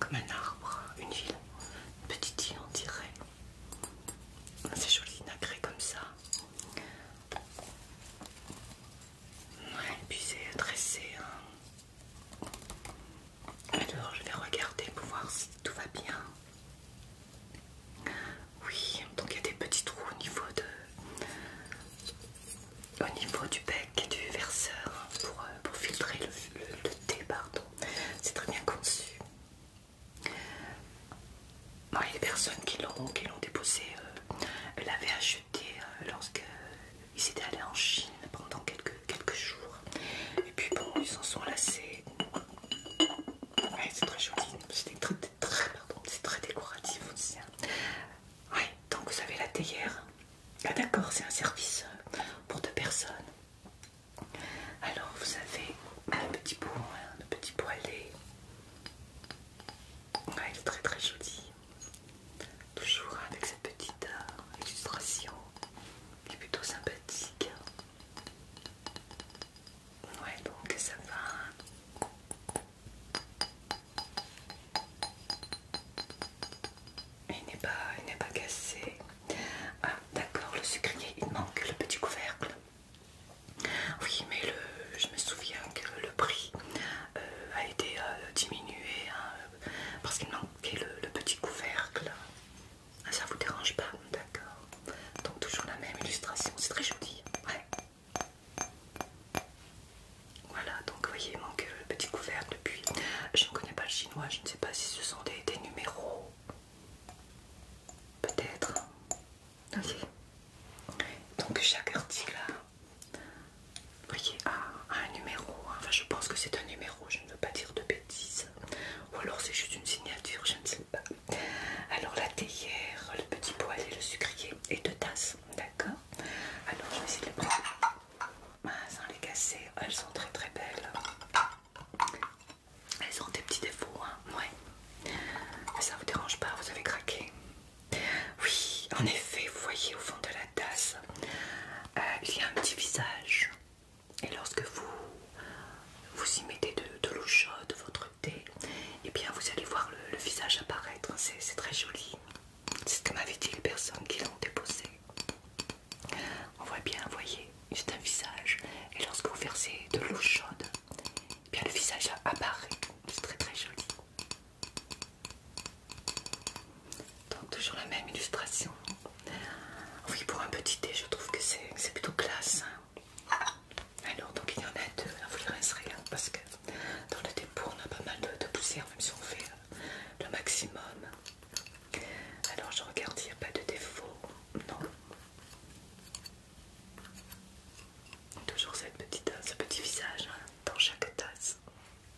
comme un arbre, une île, une petite île on dirait. C'est joli, nacré comme ça. Ouais, et puis c'est dressé. Hein. Alors je vais regarder pour voir si tout va bien. Oui, donc il y a des petits trous au niveau du bec et du verseur pour filtrer le thé, pardon. C'est très bien conçu. Bon, il y a des personnes qui l'ont déposé, l'avaient acheté lorsqu'ils étaient allés en Chine pendant quelques jours. Et puis bon, ils s'en sont lassés. Ouais, c'est très joli. C'est très décoratif aussi. Hein. Ouais, donc vous avez la théière. Ah d'accord, c'est un service pour 2 personnes. Alors vous avez le petit poêlé. Ouais, il est très très joli. Toujours avec cette petite illustration qui est plutôt sympathique. Ouais, donc ça va. Il n'est pas cassé. Ah d'accord, le sucrier, il manque le petit couvercle. Oui, mais je me souviens que le prix a été diminué hein, parce qu'il manquait le petit couvercle. Ah, ça vous dérange pas? D'accord. Donc toujours la même illustration, c'est très joli. Ouais. Voilà, donc vous voyez, il manque le petit couvercle. Puis je ne connais pas le chinois, je ne sais pas si ce sont des numéros. Peut-être. Ok. Donc chaque article a, vous voyez, a un numéro. Enfin, je pense que c'est un numéro, je ne veux pas dire de bêtises. Ou alors c'est juste une signature, je ne sais pas. Alors la théière, le petit poêle et le sucrier et 2 tasses, d'accord. Alors je vais essayer de les prendre sans les casser. Elles sont très très belles. Elles ont des petits défauts, hein, ouais. Mais ça vous dérange pas, vous avez craqué? Oui, en effet, vous voyez au fond de la tasse, il y a un petit visage. Et lorsque vous y mettez de l'eau chaude, votre thé, et bien vous allez voir le visage apparaître. C'est très joli. C'est ce que m'avaient dit les personnes qui l'ont déposé. On voit bien, vous voyez, juste un visage. Et lorsque vous versez de l'eau chaude, eh bien le visage apparaît. C'est très très joli. Donc toujours la même illustration. Oui, pour un petit thé, je trouve que c'est plutôt classe. Alors, donc il y en a 2, là, vous les rincerez, hein, parce que dans le dépôt, on a pas mal de poussière, même si on fait le maximum. Alors, je regarde, il n'y a pas de défaut. Non. Toujours ce petit visage hein, dans chaque tasse.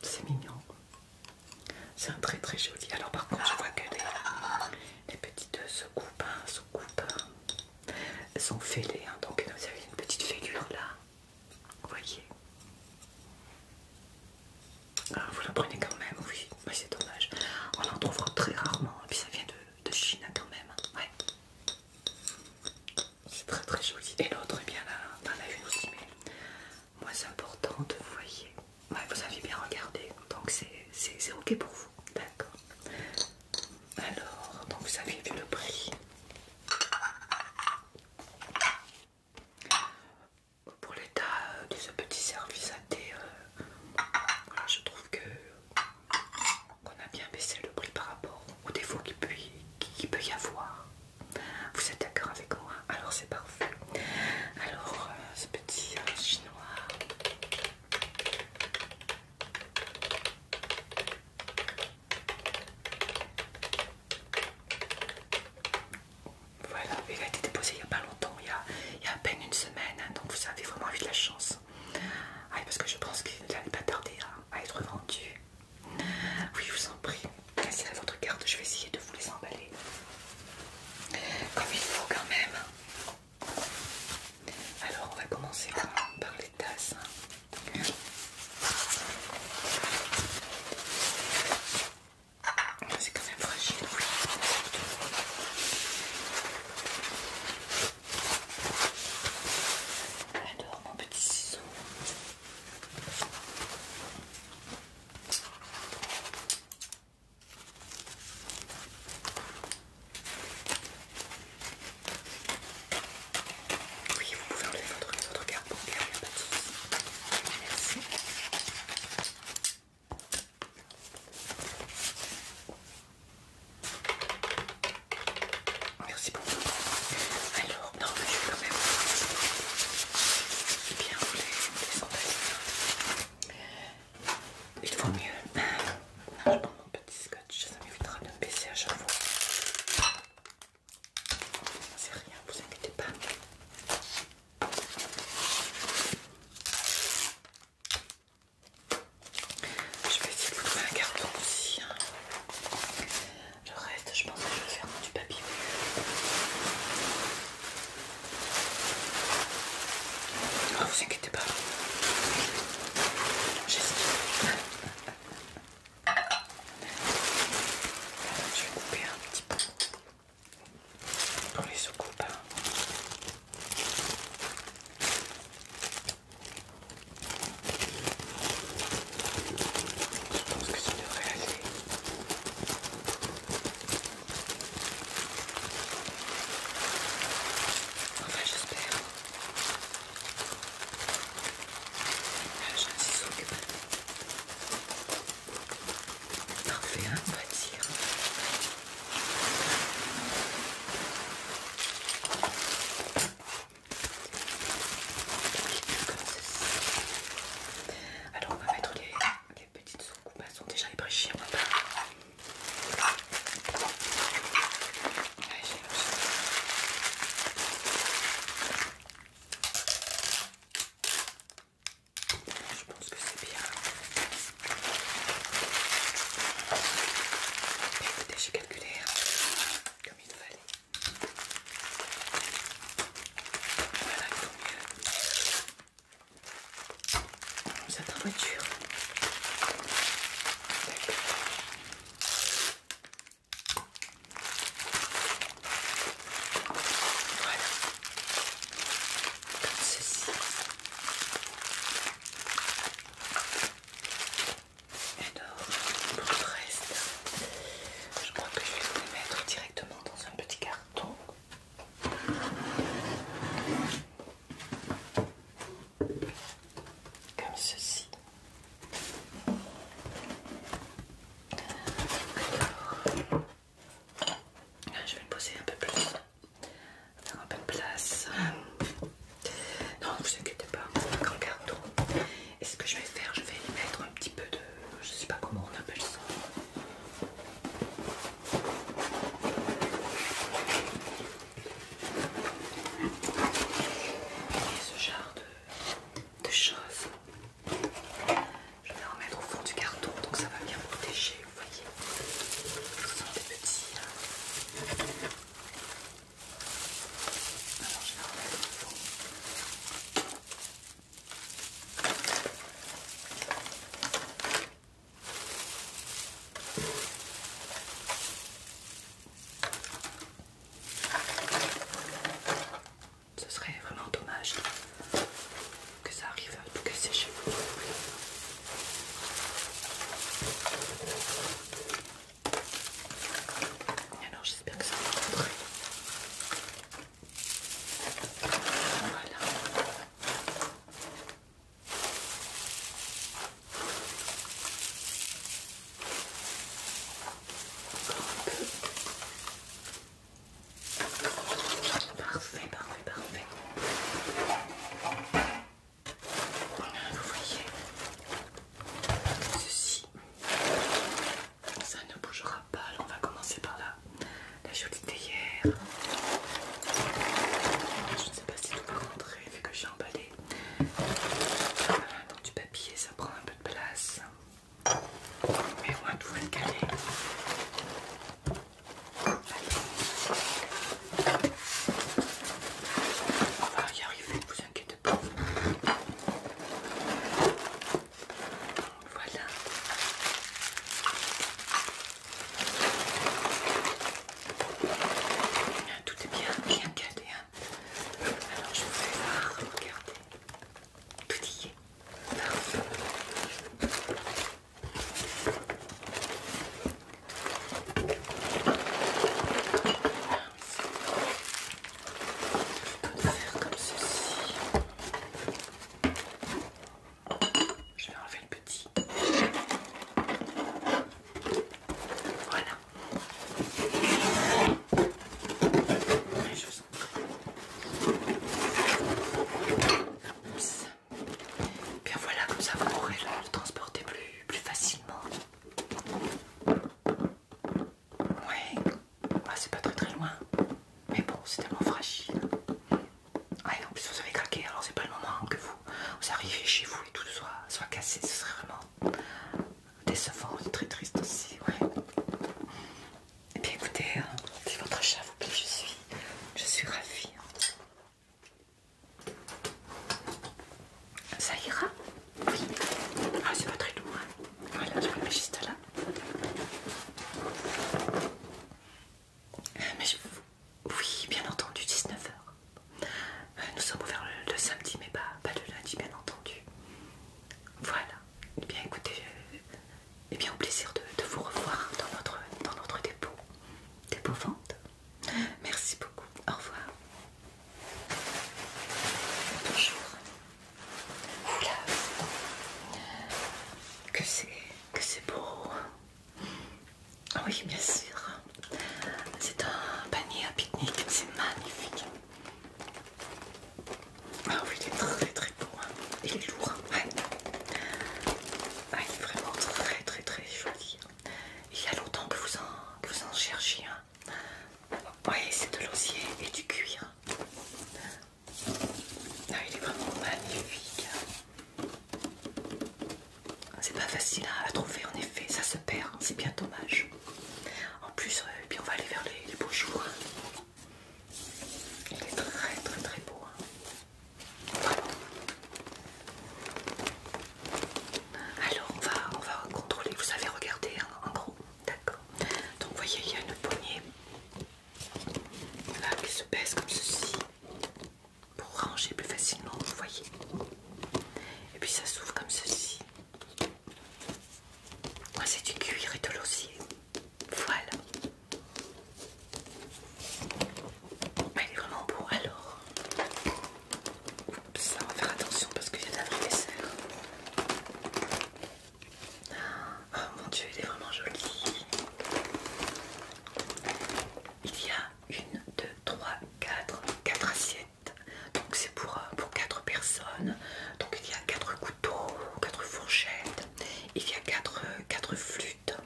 C'est mignon. C'est un très très joli. Alors, par contre, je vois que les petites soucoupes, elles sont fêlées, hein, donc vous avez une petite fêlure là. Vous voyez. Ah, vous la prenez quand même, oui. Mais c'est dommage. On en trouve très rarement. Et puis ça vient de Chine quand même. Ouais. C'est très très joli. Et l'autre, eh bien là, on en a une aussi, mais moins importante, vous voyez. Ouais, vous avez bien regardé. Donc c'est ok pour vous. D'accord. Alors, donc vous avez vu le prix. Pour l'état de ce petit service à thé, voilà, je trouve qu'on a bien baissé le prix par rapport aux défauts qu'il peut y avoir. Vous êtes d'accord avec moi? Alors c'est parfait. Alors ce petit chinois. que c'est beau. Oui, bien sûr. C'est un panier à pique-nique, c'est magnifique. Ah oui, il est très très beau. Hein. Il est lourd. Ouais. Ah, il est vraiment très très très joli. Il y a longtemps que vous en cherchiez. Hein. Oui, c'est de l'osier et du cuir. Ah, il est vraiment magnifique. C'est pas facile à trouver en effet, ça se perd, c'est bien dommage. En plus, puis on va aller vers les beaux jours. Il est très très très beau. Vraiment. Alors on va contrôler, vous savez regarder hein, en gros, d'accord. Donc vous voyez il y a une poignée là qui se baisse comme ceci pour ranger plus facilement, vous voyez. Et puis ça s'ouvre comme ceci. C'est du cuir et de l'osier. Voilà. Il est vraiment beau. Alors, oups, on va faire attention parce qu'il y a de la vraie vaisselle. Oh mon dieu, il est vraiment joli. Il y a une, deux, trois, quatre assiettes. Donc c'est pour 4 personnes. Donc il y a 4 couteaux, 4 fourchettes. Il y a 4 flûtes.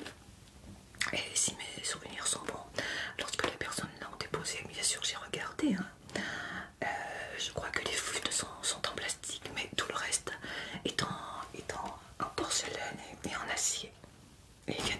Et si mes souvenirs sont bons, lorsque les personnes l'ont déposé, bien sûr j'ai regardé. Hein. Je crois que les flûtes sont en plastique, mais tout le reste est en porcelaine et en acier. Et il vient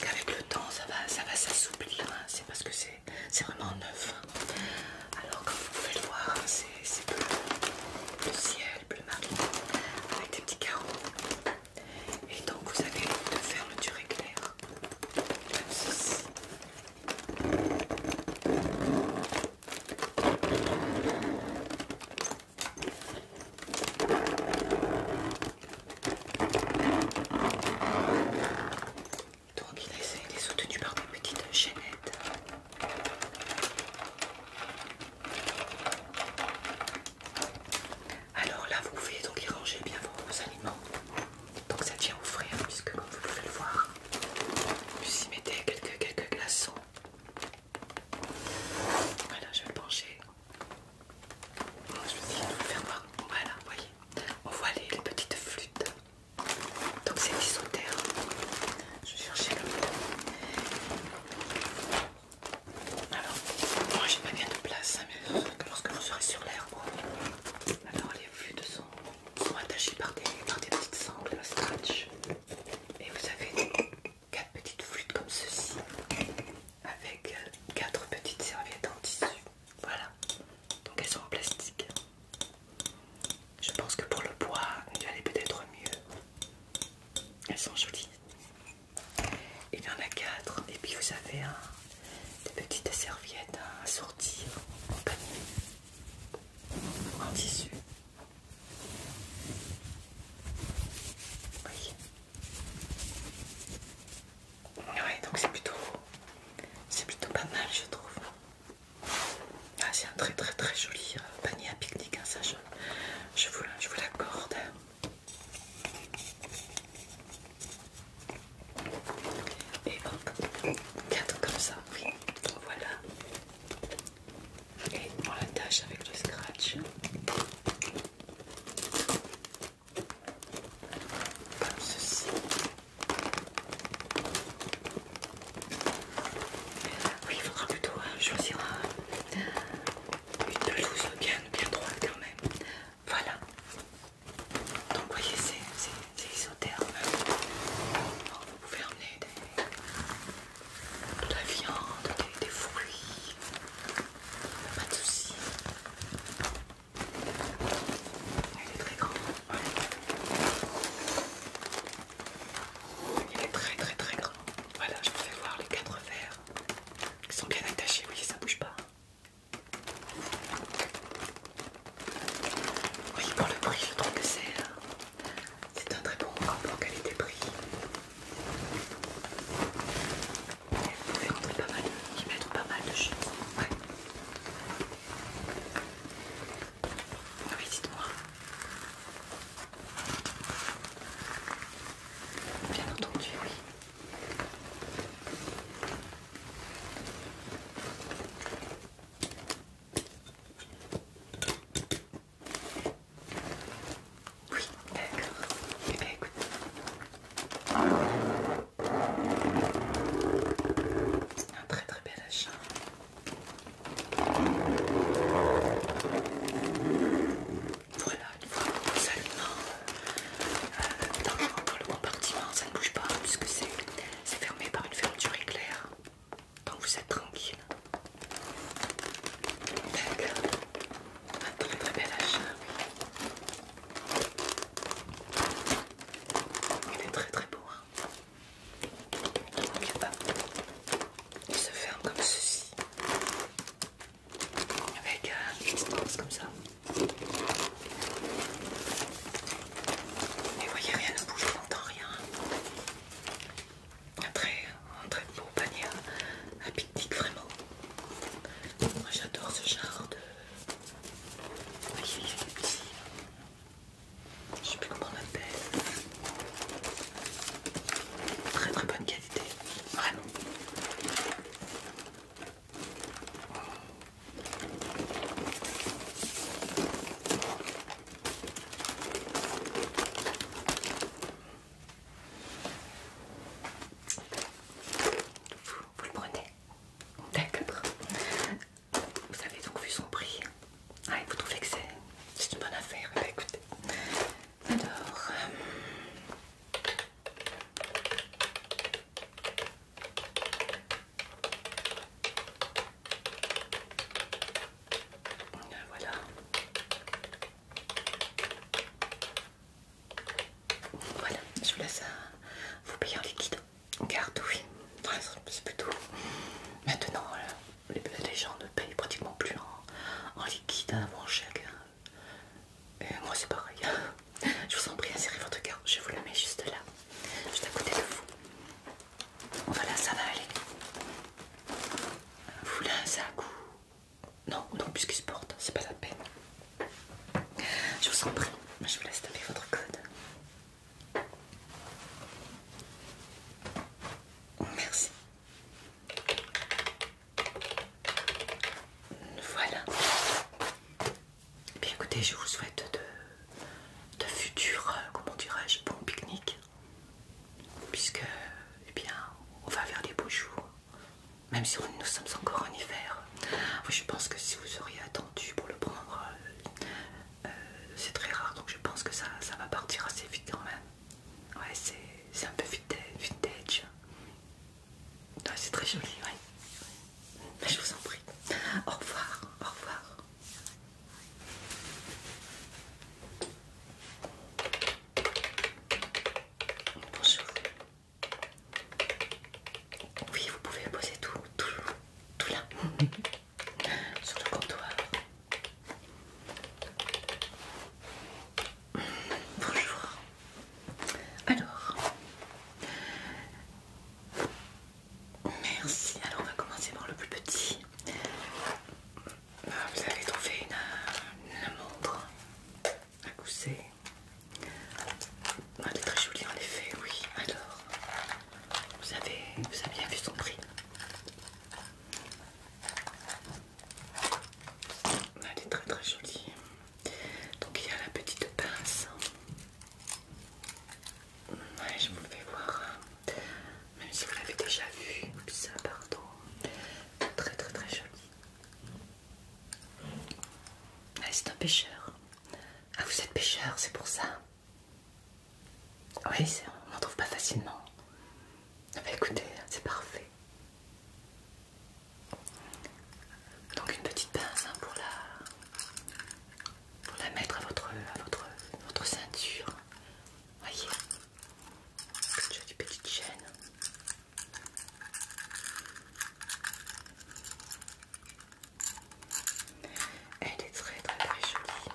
qu'avec le temps ça va s'assouplir, hein. C'est parce que c'est vraiment neuf. Alors comme vous pouvez le voir, hein, c'est bleu, le ciel, bleu marine, avec des petits carreaux. Et donc vous avez deux fermetures éclairs, comme ceci. Donc il est soutenu par des petites chaînettes. Alors là vous pouvez donc y ranger bien vos aliments. Donc ça tient au frais, hein, puisque comme vous pouvez le voir, vous y mettez quelques glaçons. Voilà, je vais le pencher. Moi je vais essayer de vous le faire voir. Voilà, vous voyez, on voit les petites flûtes. Donc c'est isotherme. Je vais chercher comme ça. Alors, moi j'ai pas bien de place, hein, mais lorsque vous serez sur l'herbe, alors les flûtes sont attachées par des petites sangles à scratch. Et vous avez 4 petites flûtes comme ceci, avec 4 petites serviettes en tissu. Voilà, donc elles sont en plastique. Je pense que pour le bois, il allait peut-être mieux. Elles sont jolies. Il y en a 4, et puis vous avez des petites serviettes à sortir en panier, en tissu. Oui. Ouais, donc c'est plutôt pas mal, je trouve. Ah, c'est un très joli panier à pique-nique, hein, ça je vous l'accorde. Et hop, 4 comme ça, oui, voilà. Et on l'attache avec le scratch. Comme ceci. Oui, il faudra plutôt choisir une pelouse bien droite quand même. Voilà. Donc vous voyez, c'est isotherme. Bon, vous pouvez emmener de la viande, des fruits. Pas de soucis. Il est très grand. Ouais. Il est très grand. Voilà, je vous fais voir les 4 verres. Ils sont bien attachés, vous voyez, ça bouge pas. Oui, pour le prix, je trouve que c'est un très bon rapport qualité-prix. Vous pouvez rentrer pas mal, y mettre pas mal de choses. Ouais. Oui, dites-moi. Bien entendu, oui. Oui, d'accord. Eh bien, écoute. Un très bel achat. Voilà, une fois vos aliments dans le compartiment, ça ne bouge pas puisque c'est fermé par une fermeture éclair. Donc vous êtes tranquille. D'accord. Un très bel achat, oui. Il est très beau, hein. Donc, il se ferme comme ceci. Avec une distance comme ça. Et voyez, rien ne bouge, on n'entend rien. Un très beau panier à pique-nique, vraiment. Moi j'adore ce genre de... Voyez, il est petit. Je sais plus comment on l'appelle. Très bonne qualité. Vraiment. écoutez, je vous souhaite de futurs, comment dirais-je, bons pique-niques. Puisque, eh bien, on va vers les beaux jours. Même si nous sommes encore en hiver. Je pense que si vous auriez attendu pour le prendre, c'est très rare. Donc je pense que ça va partir assez vite quand même. Ouais, c'est un peu vintage. Ouais, c'est très joli, ouais. Mais je vous en prie. Au revoir, au revoir. Bonjour. Oui, vous pouvez poser tout là. Sur le comptoir. Bonjour. Alors, merci. Alors, on va commencer par le plus petit. Vous avez trouvé une montre à gousset. Elle est très jolie en effet, oui. Alors, vous avez bien vu son prix. Elle est très très jolie. Donc il y a la petite pince. Ouais, je vous le fais voir. Même si vous l'avez déjà vu. Ça, pardon. Très très très joli. Ah, c'est un pêcheur. Ah, vous êtes pêcheur, c'est pour ça. Oui, on n'en trouve pas facilement. Ah bah écoutez, c'est parfait. Donc une petite pince hein, pour la mettre à votre ceinture. Voyez, cette jolie petite chaîne. Elle est très très très jolie.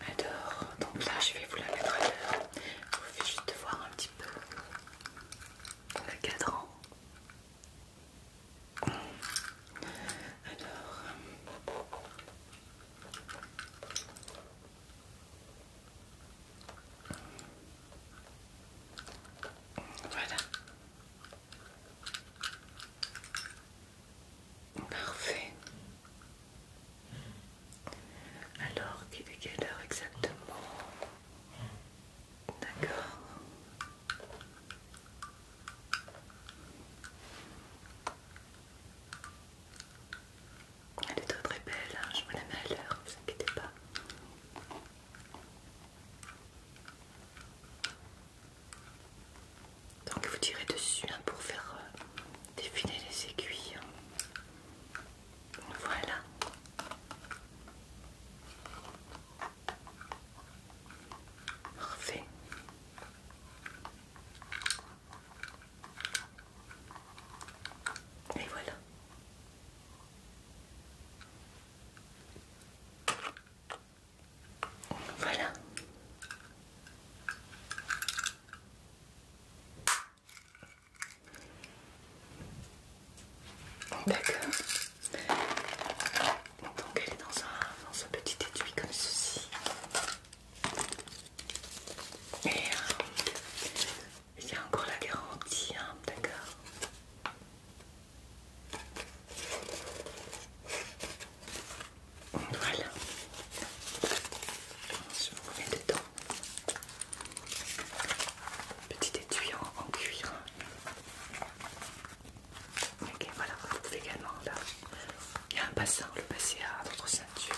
Alors, donc là je vais vous la mettre à l'heure. Je vous fais juste voir un petit peu le cadran. Alors, voilà. Parfait. Alors, il est quelle heure exactement? D'accord. Elle est très très belle, hein. Je vous la mets à l'heure, ne vous inquiétez pas. Donc vous tirez dessus hein, pour faire défiler les aiguilles. Voilà. Parfait. Et voilà. Voilà. D'accord. Donc elle est dans un petit étui comme ceci. Et il y a encore la garantie, hein, d'accord. Voilà. Je vous mets dedans. Petit étui en cuir. Ok, voilà, vous pouvez également là. Il y a un bassin, le passer à votre ceinture.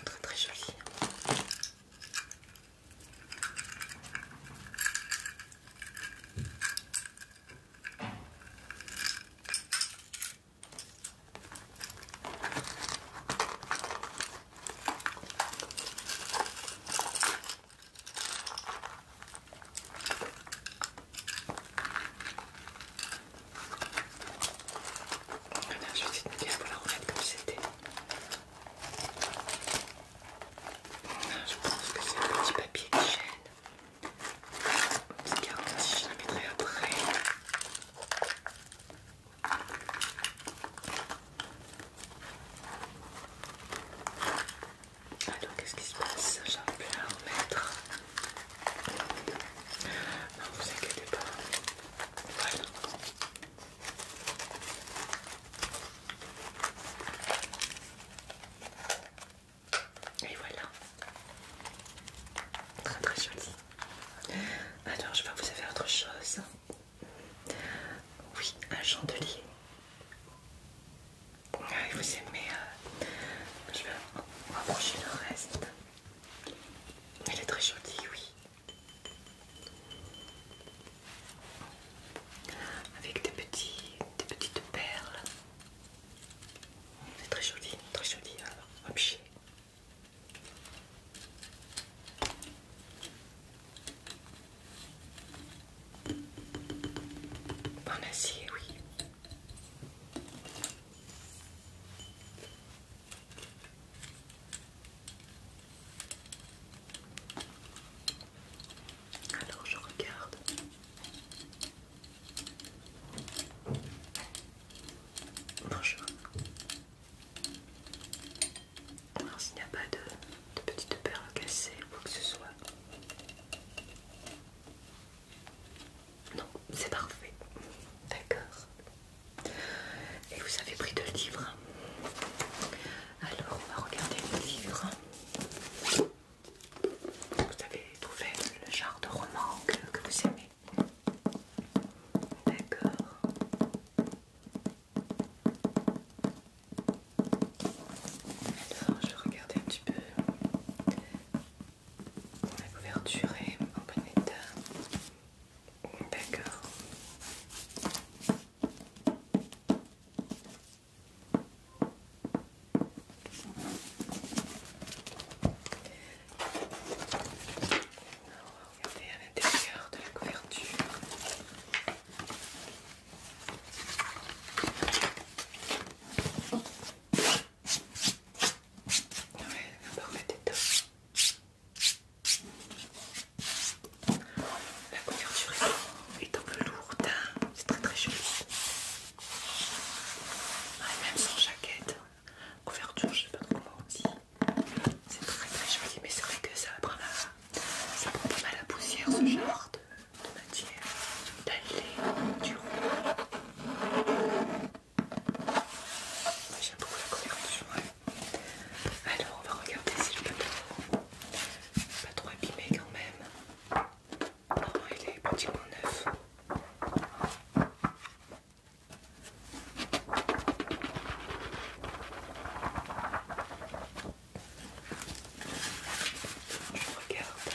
Très très joli. je vois que vous avez autre chose. Oui, un chandelier. Ouais, vous aimez. Je vais rapprocher le reste. Elle est très jolie, oui. Avec des petites perles. C'est très joli objet. En acier, oui. Alors je regarde. Bonjour. Alors s'il n'y a pas de petites perles cassées ou quoi que ce soit. Non, c'est parfait. D'accord. Et vous avez pris 2 livres. Alors on va regarder le livre. Vous avez trouvé le genre de roman que vous aimez. D'accord. Alors je vais regarder un petit peu. La couverture est en bon état. D'accord. Alors, on va regarder à l'intérieur de la couverture. Ouais, en parfait état. La couverture est en velours teint, c'est très joli. Ouais, même sans jaquette. Couverture, je sais pas trop comment on dit. C'est très joli, mais c'est vrai que ça prend pas mal la poussière, ce genre de matière. D'aller, du rouge. Moi j'aime beaucoup la couverture, ouais. Alors on va regarder si je peux pas trop abîmer quand même. Non, il est pratiquement neuf. Je regarde.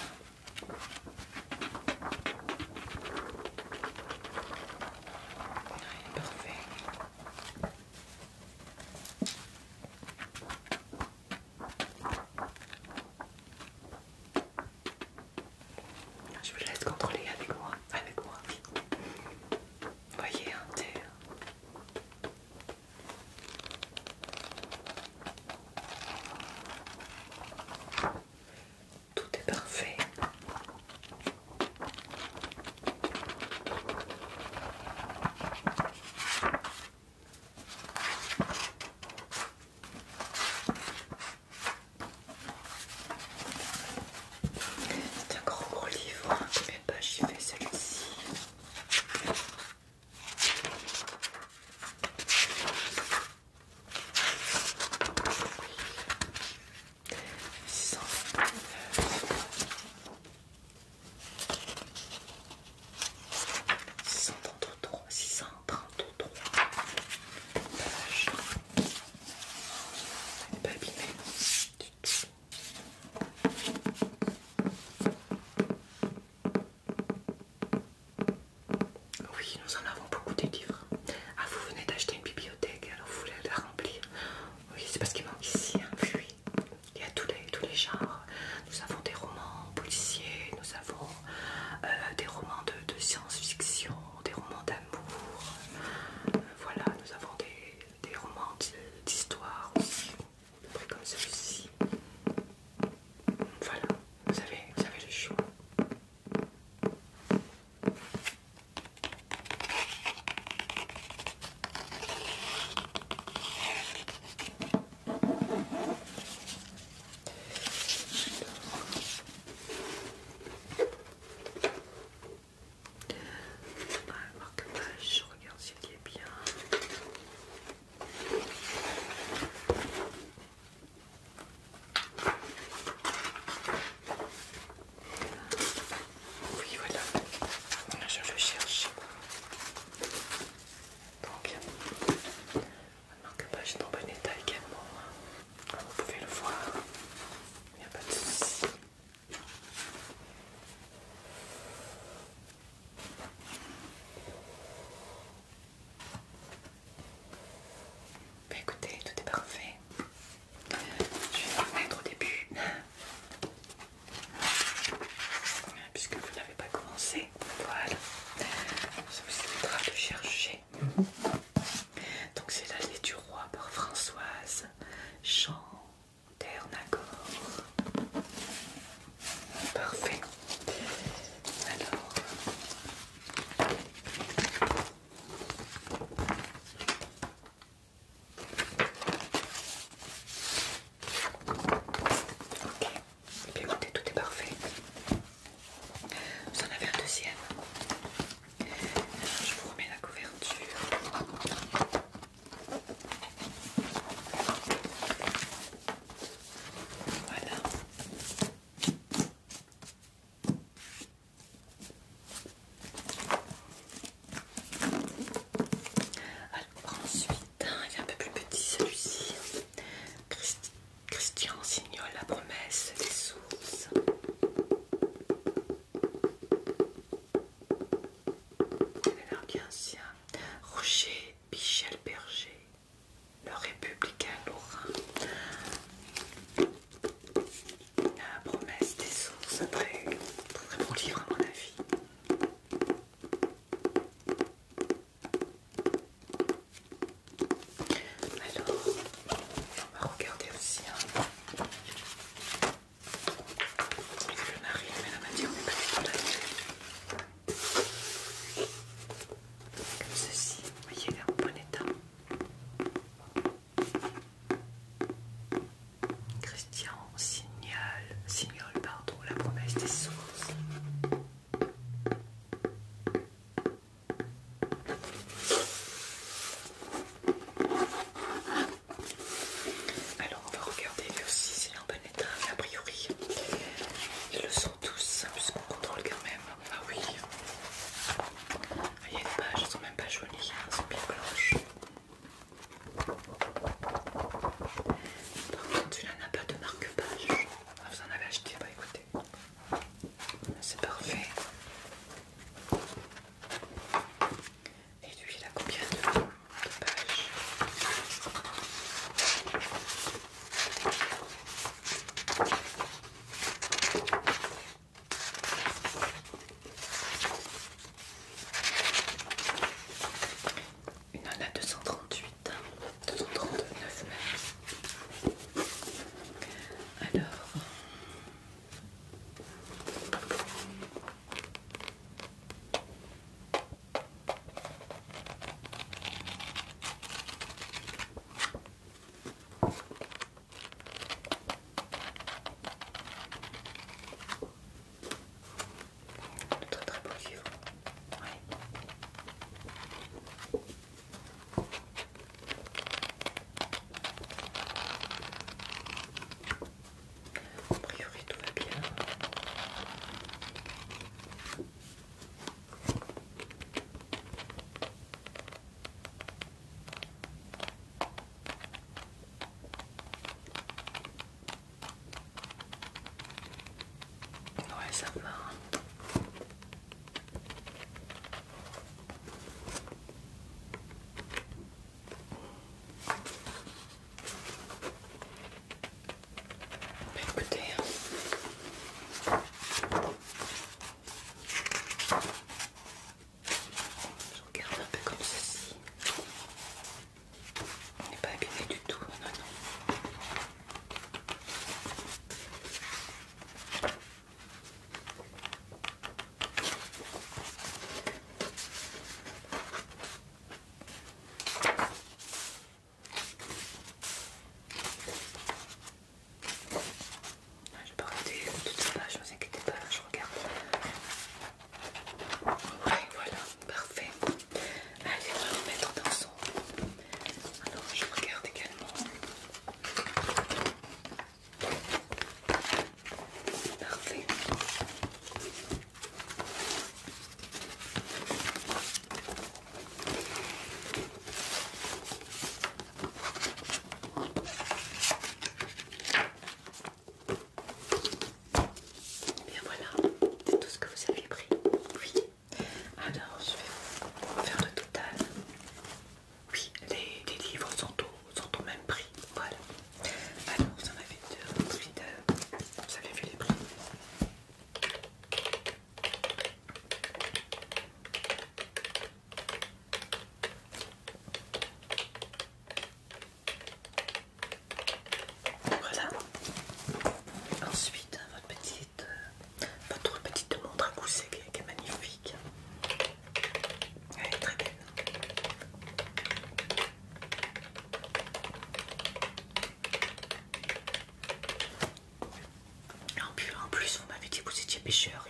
pêcheur.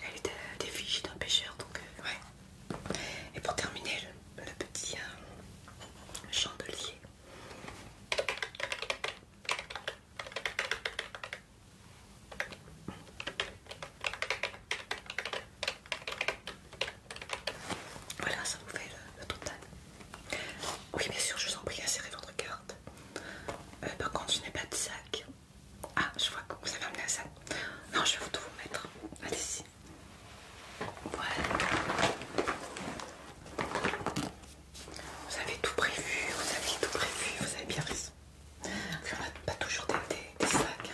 Elle est des fiches d'un pêcheur, donc ouais. Et pour terminer, le petit chandelier. Voilà, ça vous fait le total. Oui, bien sûr, je vous en prie, insérez votre carte. Par contre, je n'ai pas de sac. Ah, je vois que vous avez amené un sac. Non, je vais tout vous mettre. Allez-y. Voilà. Vous avez tout prévu, vous avez bien raison. Puis on n'a pas toujours des sacs.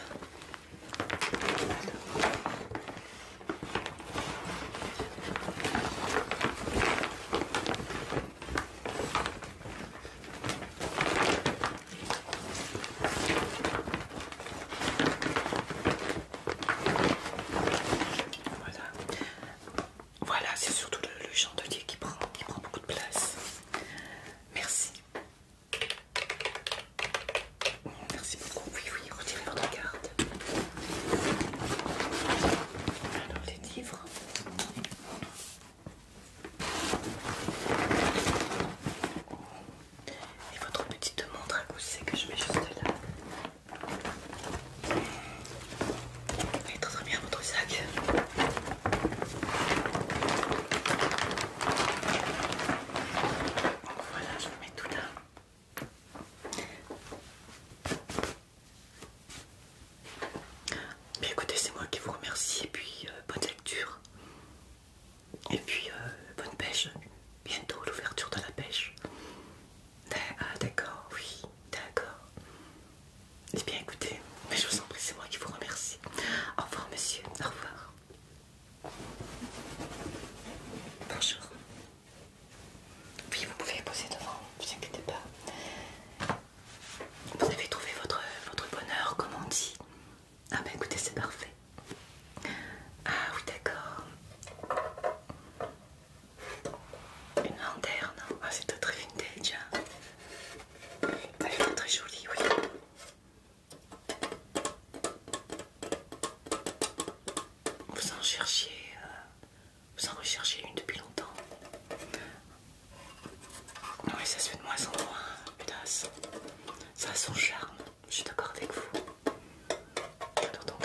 Voilà. Voilà, c'est surtout le chandelier qui prend beaucoup de place. Merci. Merci beaucoup. Oui, oui, retirez votre carte. Alors, les livres. Et votre petite montre à gousset que je mets juste là. Et très bien votre sac. Voilà, je vous mets tout là. Bien écoutez, c'est moi qui vous remercie et puis bonne lecture. Et puis bonne pêche. Bientôt l'ouverture de la pêche. Ah d'accord, oui, d'accord. Eh bien écoutez, mais je vous en prie, c'est moi qui vous remercie. Au revoir monsieur, au revoir. Bonjour. Oui, vous pouvez poser devant, ne vous inquiétez pas. Vous avez trouvé votre bonheur, comme on dit. Ah bah écoutez, c'est parfait. Ah oui, d'accord. Une lanterne. Ah, c'est très vintage. Elle est très jolie, oui. Vous en recherchiez une depuis longtemps. Oui, ça se fait de moins en moins, hélas. Ça a son charme, je suis d'accord avec vous. Alors donc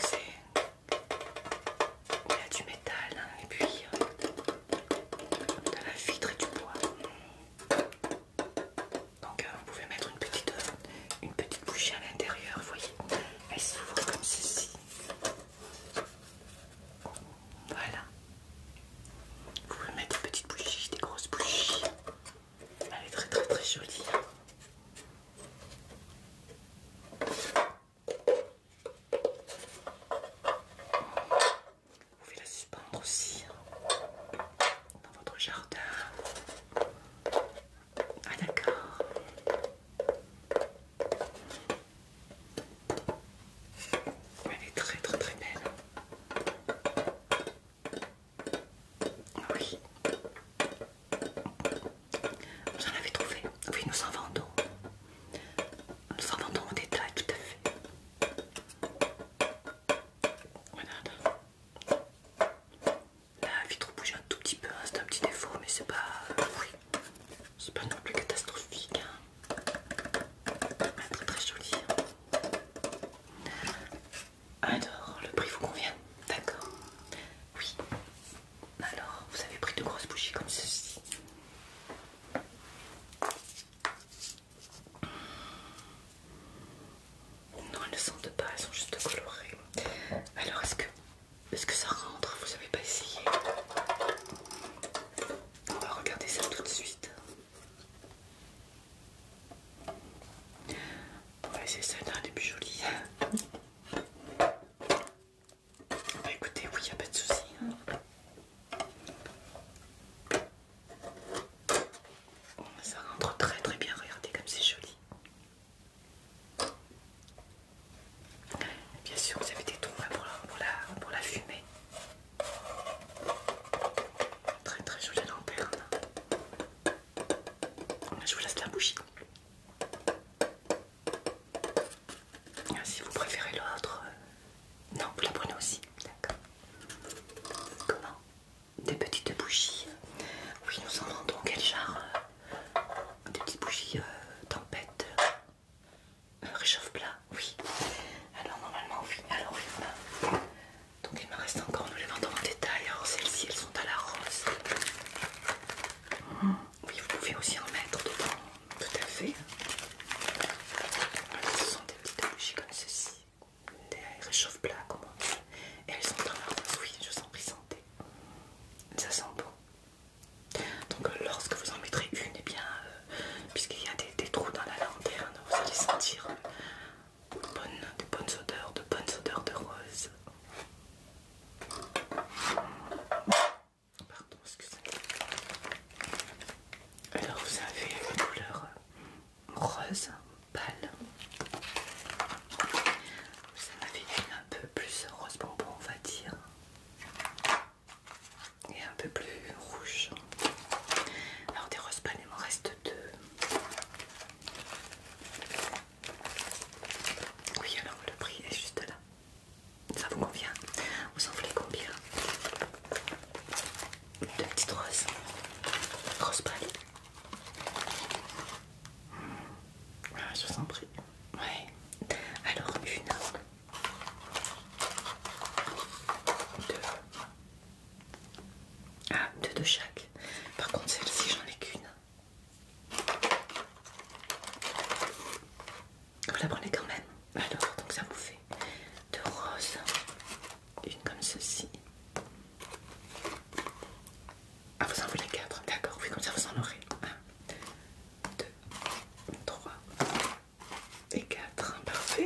il y a du métal et puis de la vitre et du bois. Donc vous pouvez mettre une petite bougie à l'intérieur, vous voyez. Elle s'ouvre comme ceci. Voilà. Vous pouvez mettre des petites bougies, des grosses bougies. Elle est très très très jolie. Vous pouvez la suspendre aussi dans votre jardin. Ah d'accord. Elle est très très très belle. Oui. Vous en avez trouvé? Oui, nous en vendons. Nous en vendons en détail, tout à fait. Voilà. La vitre bouge un tout petit peu, hein, c'est un petit défaut, mais c'est pas... oui. C'est pas non plus catastrophique. Hein. Très très joli. Alors, le prix vous convient? D'accord. Oui. Alors, vous avez pris de grosses bougies comme ceci. Non, elles ne sentent pas, elles sont juste colorées. Alors, est-ce que ça rentre? Vous n'avez pas essayé? On va regarder ça tout de suite. Ouais, c'est celle-là, elle est plus jolie. Bah écoutez, oui, il n'y a pas de souci. Hein. Ça rentre très très bien, regardez comme c'est joli. Bien sûr, vous avez des trous pour la fumée. Très très jolie lanterne. Je vous laisse la bougie. Si vous préférez l'autre, non, vous la prenez aussi. D'accord. rose pâle. Vous en avez une un peu plus rose bonbon, on va dire. Et un peu plus rouge. Alors des roses pâles, il m'en reste deux. Oui, alors le prix est juste là. Ça vous convient? Vous en voulez combien? Deux petites roses. Rose pâle. Ah, je vous en prie. Ouais. Alors une. Deux. Ah, deux de chaque. Par contre, celle-ci, j'en ai qu'une. Vous la prenez quand même. Alors, donc ça vous fait deux roses. Une comme ceci. Ah, vous en voulez quatre. D'accord, oui, comme ça vous en aurez. Un, deux, trois et quatre. Parfait.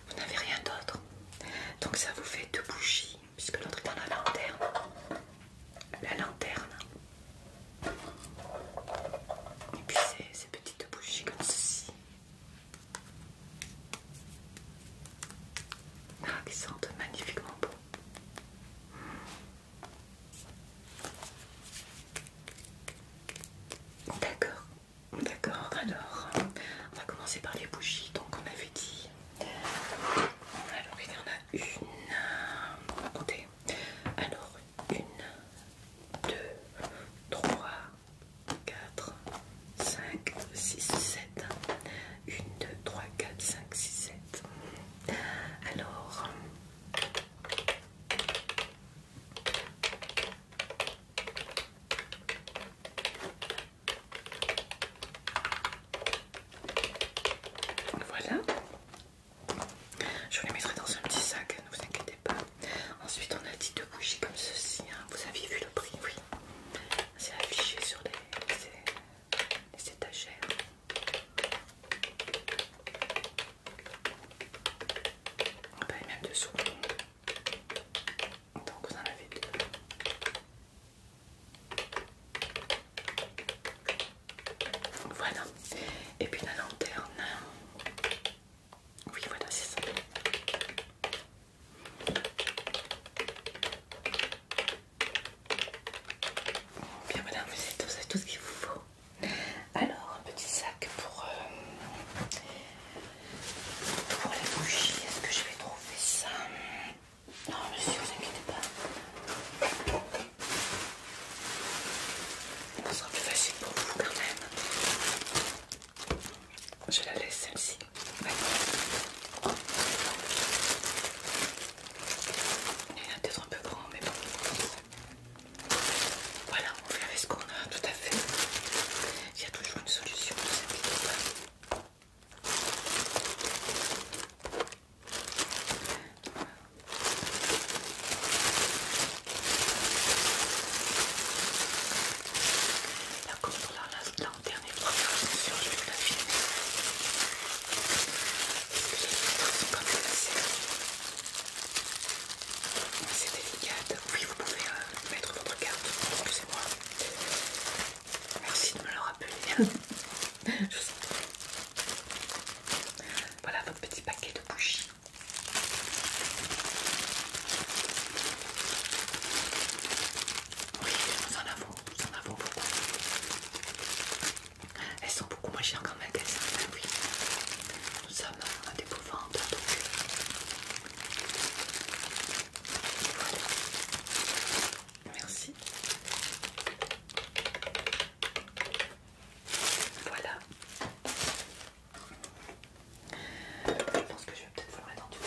Vous n'avez rien d'autre. Donc ça vous fait deux bougies, puisque l'autre est dans la lanterne. La lanterne. Et puis ces petites bougies comme ceci. Ah, qui sentent magnifiquement bon. D'accord, d'accord. Alors, on va commencer par les bougies. Donc on avait dit. Alors il y en a une. On va compter. Alors une, deux, trois, quatre, 5, 6, 7. 1, 2, 3, 4, 5, 6, 7. Alors, voilà. Je vous les mettrai dans un petit sac, ne vous inquiétez pas. Ensuite, on a dit deux bougies comme ceci. Hein. Vous aviez vu le prix, oui. C'est affiché sur les étagères. Bah, et même dessous. Donc vous en avez deux. Voilà. Et puis la lanterne. Oui, voilà, c'est ça. Bien voilà, vous avez tout ce qu'il vous faut. Alors, un petit sac pour les bougies. Est-ce que je vais trouver ça? Non, monsieur, vous inquiétez pas. Ce sera plus facile pour vous quand même. Je la laisse celle-ci. Ouais. Il y en a peut-être un peu grand, mais bon. Voilà, on fait avec ce qu'on a, tout à fait. Il y a toujours une solution, ne vous inquiétez pas. Là, comme pour la lanterne et première attention, je vais vous la filmer. Parce que les vitres sont quand même assez délicates. Oui, vous pouvez mettre votre carte, excusez-moi. Merci de me le rappeler. Je vous en prie. Voilà votre petit paquet de bougies. Oui, nous en avons beaucoup. Elles sont beaucoup moins chères qu'en magasin, ben oui. Nous sommes un dépôt vente, donc voilà. Merci. Voilà. Je pense que je vais peut-être vous le mettre en dessous.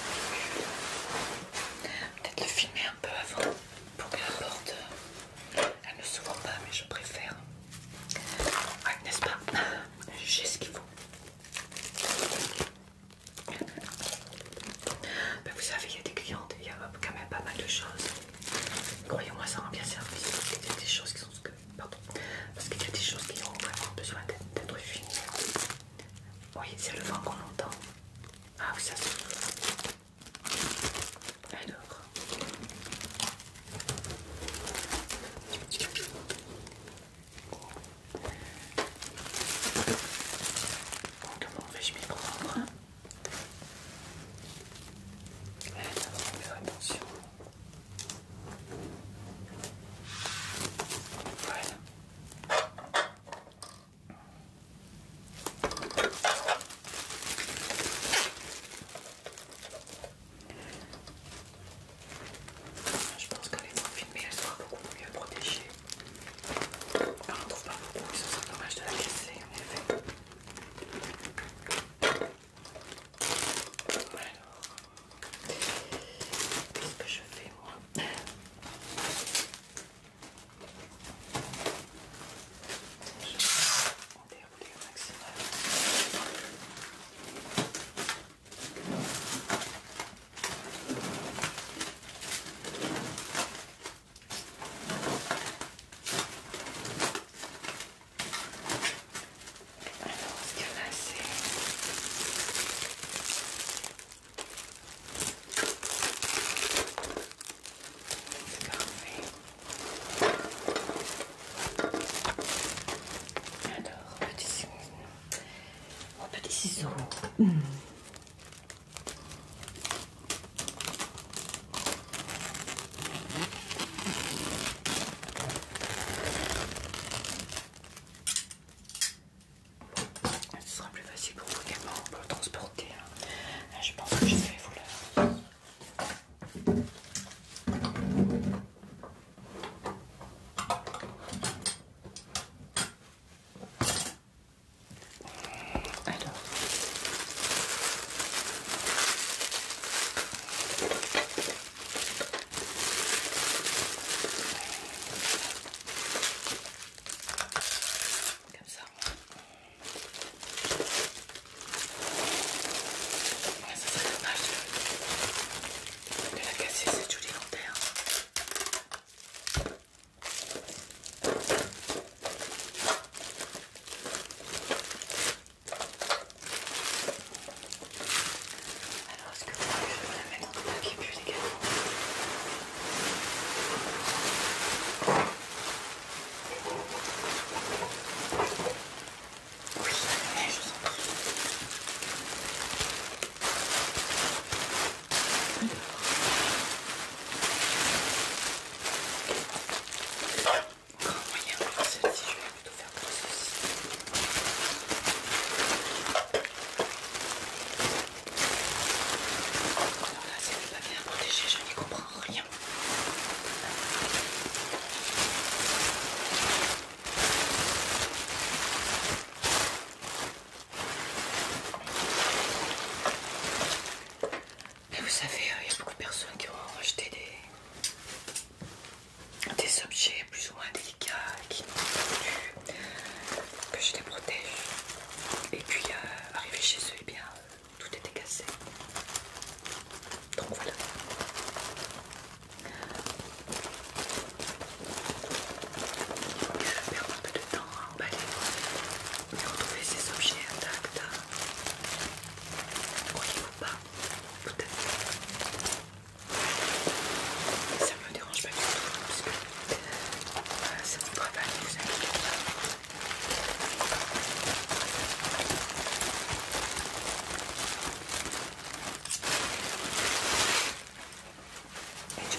Peut-être le filmer un peu avant pour que la porte elle ne s'ouvre pas, mais je préfère. Ouais, n'est-ce pas? J'ai ce qu'il faut. Ben, vous savez, il y a des clientes, il y a quand même pas mal de choses. Croyez-moi, ça rend bien service. Parce qu'il y a des choses qui sont. Pardon. Parce qu'il y a des choses qui ont vraiment besoin d'être filmées. Oui, c'est le vent qu'on entend. Ah oui, ça se. Alors.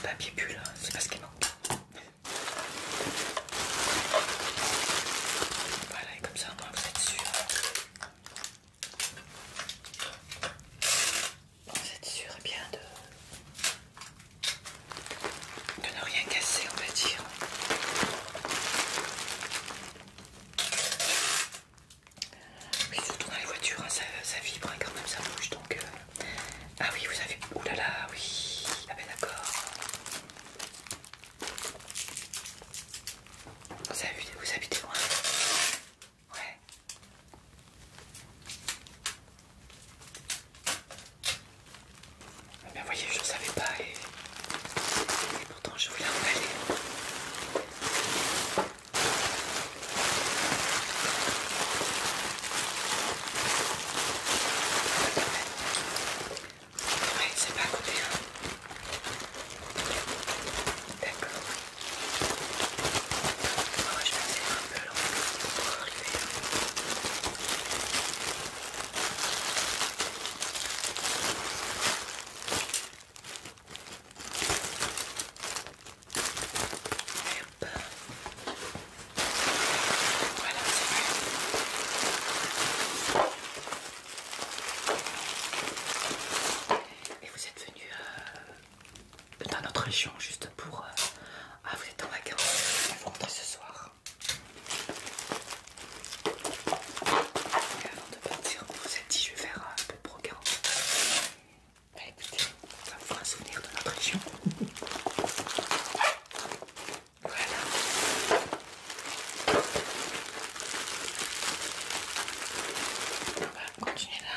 papier bulle, c'est pas ce qui manque. Voilà, et comme ça, moi, vous êtes sûr. Vous êtes sûr et bien de ne rien casser, on va dire. Oui, surtout dans les voitures, hein, ça vibre hein, quand même, ça bouge. Donc, ah oui, vous avez... Ouh là là, oui. Ah ben d'accord. Vous habitez loin? Ouais. Mais vous voyez, je ne savais pas et pourtant je voulais emballer. Ouais, c'est pas à côté, hein. D'accord. Oh, je vais essayer un peu là pour arriver. Et hop. Voilà, c'est fait. Et vous êtes venu dans notre région juste pour... Ah, vous êtes en vacances et vous rentrez ce soir. Et avant de partir, vous vous êtes dit je vais faire un peu de programme. Bah écoutez, ça vous fera un souvenir de notre région. Voilà. On va continuer là.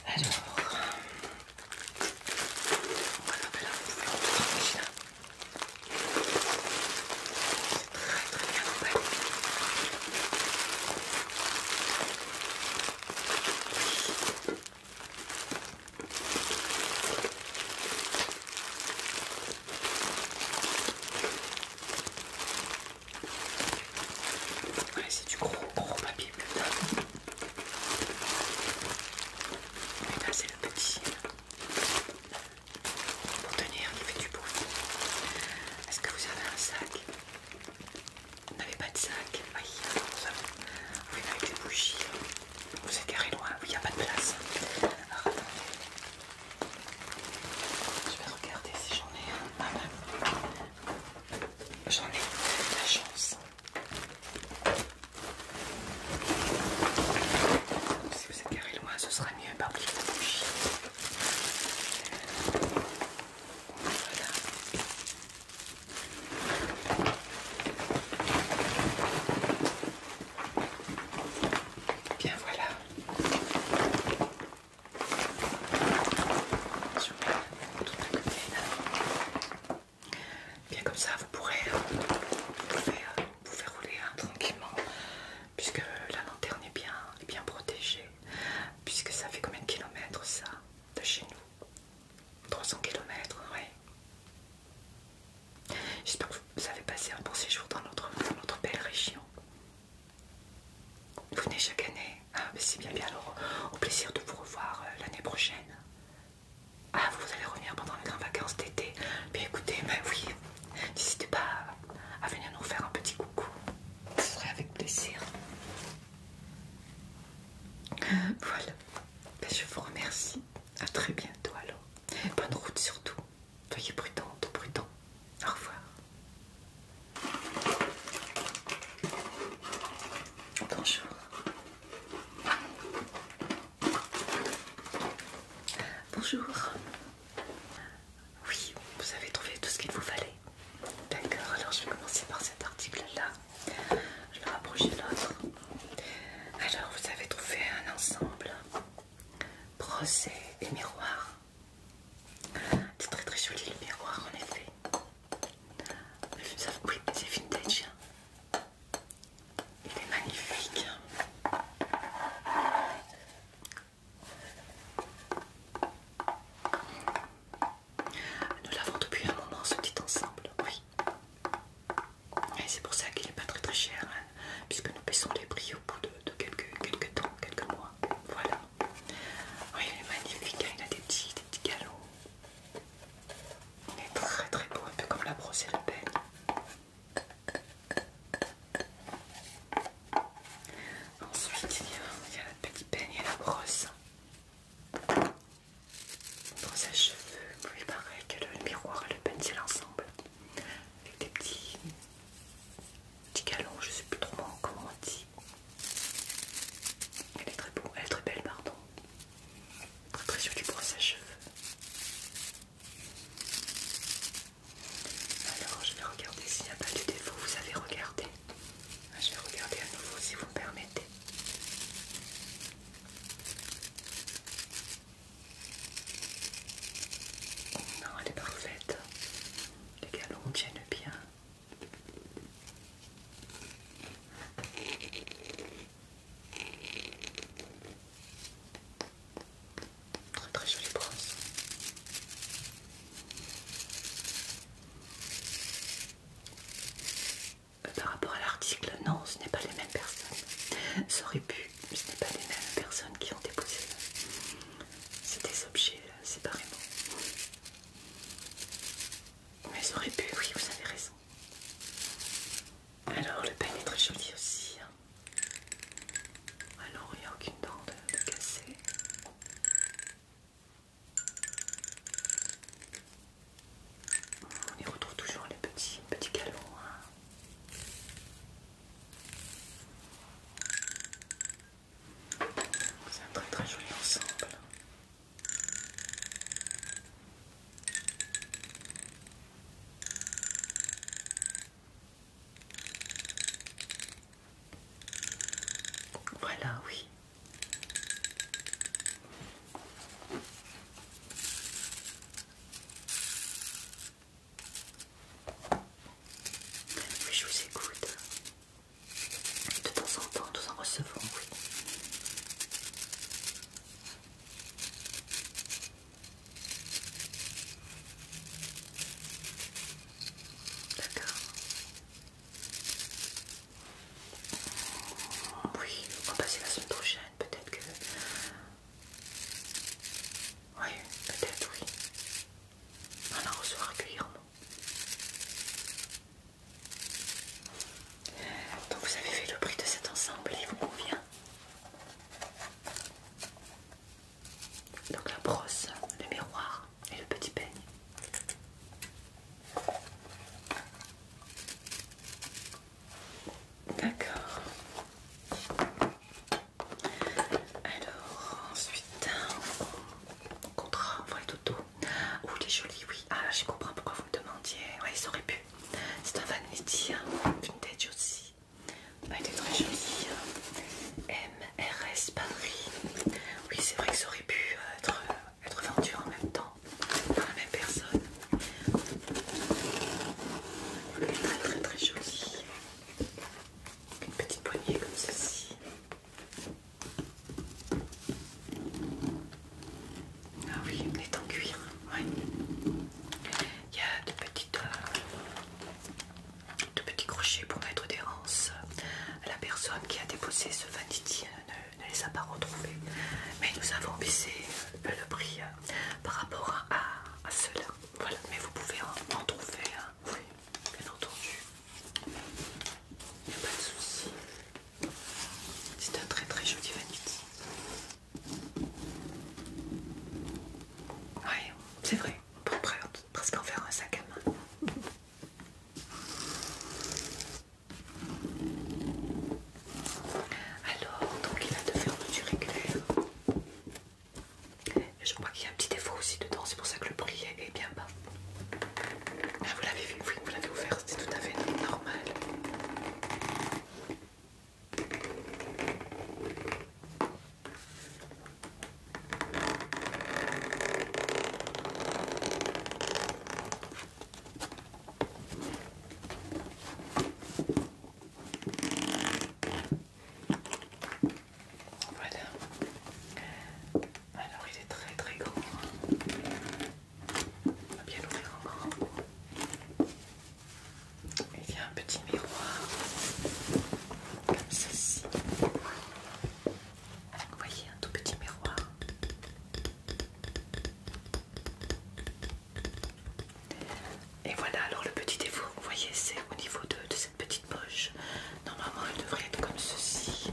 Alors, voilà, ben là vous pouvez rentrer là. C'est très bien emballé. Ouais, c'est du gros papier bulle. Et là c'est le petit pour tenir qui fait du bruit. Est-ce que vous avez un sac? Vous n'avez pas de sac? Oui, oui, avec les bougies. Vous êtes garé loin, oui, il n'y a pas de place. Alors attendez. Je vais regarder si j'en ai un. Ah ben, j'en ai de la chance. Si vous êtes garé loin, ce sera mieux par les bougies. Voilà. Bien voilà. Je vais tout de côté là. Bien comme ça, vous pourrez vous faire rouler hein, tranquillement, puisque la lanterne est bien protégée. Puisque ça fait combien de kilomètres ça de chez nous? 300 kilomètres, oui. J'espère que vous avez passé un bon séjour dans notre belle région. Vous venez chaque année? Ah, mais c'est bien, alors au plaisir de vous revoir l'année prochaine. Ah, vous allez revenir pendant les grandes vacances d'été? Bien écoutez, ben oui, n'hésitez pas à venir nous faire un petit coucou. Ce serait avec plaisir. Voilà, ben, je vous remercie. À très bientôt alors. Bonne route surtout. Soyez prudente, prudent. Au revoir. Bonjour. Bonjour. Oui, vous avez trouvé tout ce qu'il vous fallait. D'accord, alors je vais commencer par cet article-là. Je vais rapprocher l'autre. Alors, vous avez trouvé un ensemble brossé et miroir. C'est très très joli le miroir. ça aurait pu, oui, vous avez raison. Alors, le peigne est très joli aussi. Alors, il n'y a aucune dent de cassée. On y retrouve toujours les petits galons. Hein. C'est un très joli ensemble. Voilà, oui. Oui, je vous écoute. De temps en temps, nous en recevons, oui. D'accord. Oui, on va passer la semaine prochaine, peut-être que... Oui, peut-être, oui. On en reçoit régulièrement. Donc vous avez fait le prix de cet ensemble, il vous convient? Donc la brosse, le miroir et le petit peigne. D'accord. Alors ensuite, on comptera, on va être auto. Oh, il est joli, oui. Ah, je comprends pourquoi vous me demandiez. Oui, ça aurait pu. C'est un vanity, vintage aussi. Ah, il est très joli. MRS Paris. Oui, c'est vrai que ça aurait pu être vendu en même temps par la même personne. Il est très joli. Une petite poignée comme ceci. Ah oui, il est en cuir. Ouais. Il y a de petits crochets pour mettre des rances. La personne qui a déposé ce vanity ne les a pas retrouvés. Mais nous avons baissé le prix par rapport à cela. Voilà, mais vous pouvez en trouver. Oui, bien entendu. Il n'y a pas de souci. C'est un très joli vanity. Oui, c'est vrai. On peut presque en faire un sac à main. Alors, donc il a de fermeture éclair. Je crois qu'il y a un petit défaut aussi dedans, c'est pour ça que le prix est bien bas. Ah, vous l'avez vu, oui, vous l'avez ouvert, c'est tout à fait normal. Voilà. Alors il est très grand. On va bien l'ouvrir en grand. Il y a un petit miroir comme ceci. Vous voyez, un tout petit miroir. Et voilà, alors le petit défaut, vous voyez, c'est au niveau de cette petite poche. Normalement, elle devrait être comme ceci.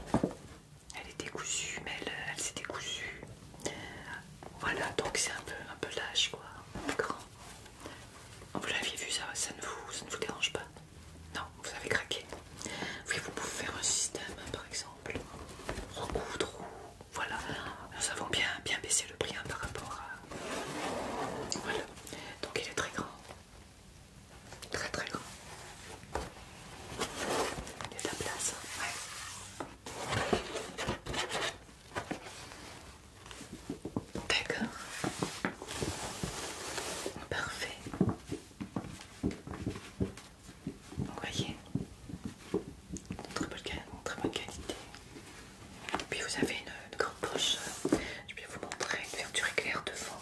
Elle est décousue, mais elle s'est décousue. Voilà, donc c'est un peu lâche, quoi, un peu grand. Vous l'aviez vu, ça ne vous dérange pas? Non, vous avez craqué. Oui, vous pouvez faire un système, par exemple. Recoudre ou... Voilà, nous avons bien baissé le prix par rapport à... Voilà, donc il est très grand. Très grand. Il y a de la place, ouais. D'accord. Parfait. Vous voyez, très bonne qualité. Puis vous avez une grande poche. Je vais vous montrer une fermeture éclair devant.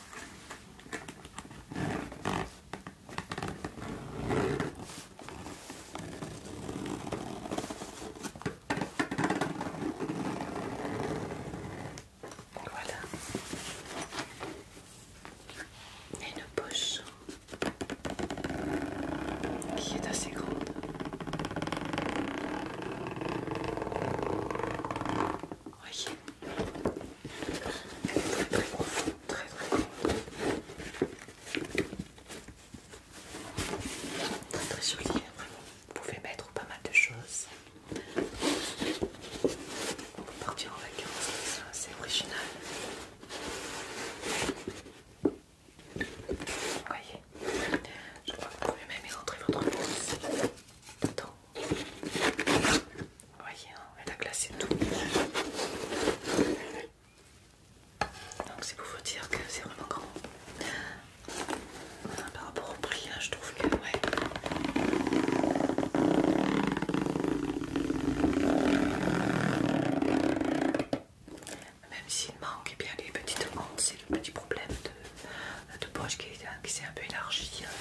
Voilà. Et une poche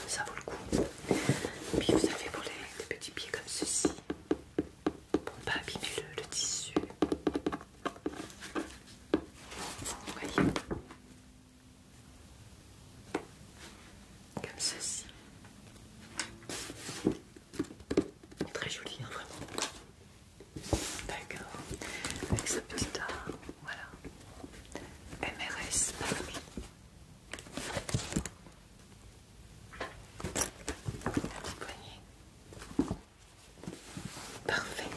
ça vaut le coup. Puis vous avez pour des petits pieds comme ceci, pour ne pas abîmer le tissu. Vous voyez, comme ceci. Très joli, hein, vraiment. D'accord. Avec ce petit art, voilà. MRS Paris. La petite poignée. Parfait.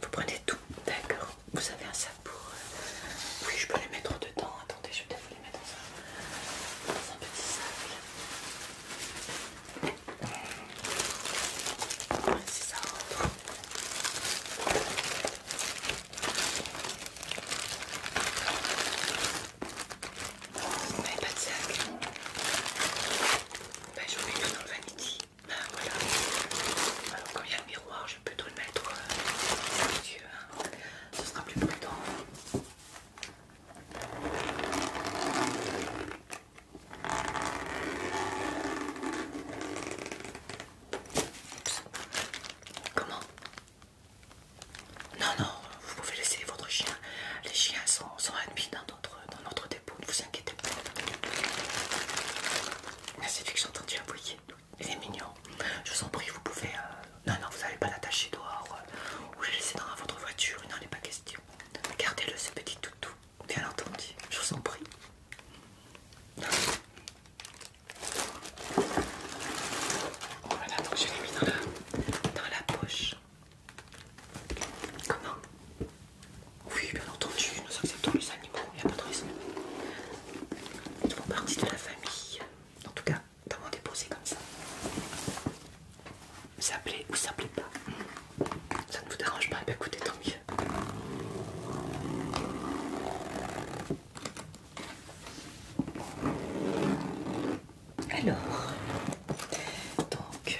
Vous prenez tout, d'accord. Vous avez un sac pour... Oui, je peux les mettre dedans. Attendez, je vais peut-être vous les mettre dans un petit sac. Ouais, si ça rentre. Vous n'avez pas de sac? Ben, je vous mets tout dans le vanity. Ben, voilà. Alors, quand il y a le miroir, je peux tout le mettre aux yeux. Hein. Ce sera plus prudent. Comment? Non, non, vous pouvez laisser votre chien. Les chiens sont admis dans notre dépôt, ne vous inquiétez pas. C'est lui que j'ai entendu aboyer. Il est mignon. Je vous en prie, vous pouvez... Non, non, vous n'allez pas l'attacher dehors ou le laisser dans votre voiture, il n'en est pas question. Gardez-le, ce petit toutou, bien entendu. Je vous en prie. Voilà, donc je l'ai mis dans la poche. Comment? Oui, bien entendu, nous acceptons les animaux, il n'y a pas de raison. Ils font partie de la famille. En tout cas, dans mon dépôt, c'est comme ça. Ça plaît ou ça plaît pas? Ça ne vous dérange pas? Ben écoutez, tant mieux. Alors, donc,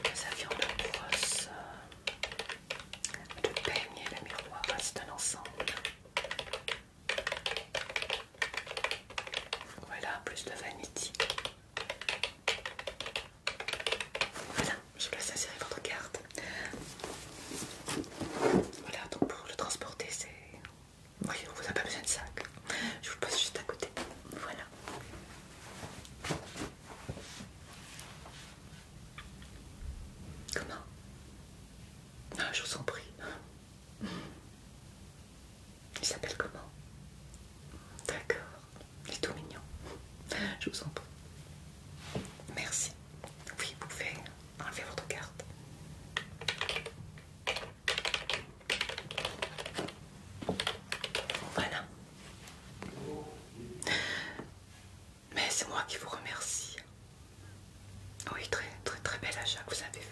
nous avions le brosse, le peigne et le miroir, c'est un ensemble. Voilà, plus de vanity. Voilà, je vous laisse insérer votre carte. Voilà, donc pour le transporter, c'est... Oui, on vous a pas besoin de sac. Je vous le pose juste à côté. Voilà. Comment? Ah, je vous en prie. Il s'appelle comment? D'accord. Il est tout mignon. Je vous en prie. Merci. Oui, vous pouvez enlever votre carte. Voilà. Mais c'est moi qui vous remercie. Oui, très très très bel achat que vous avez fait.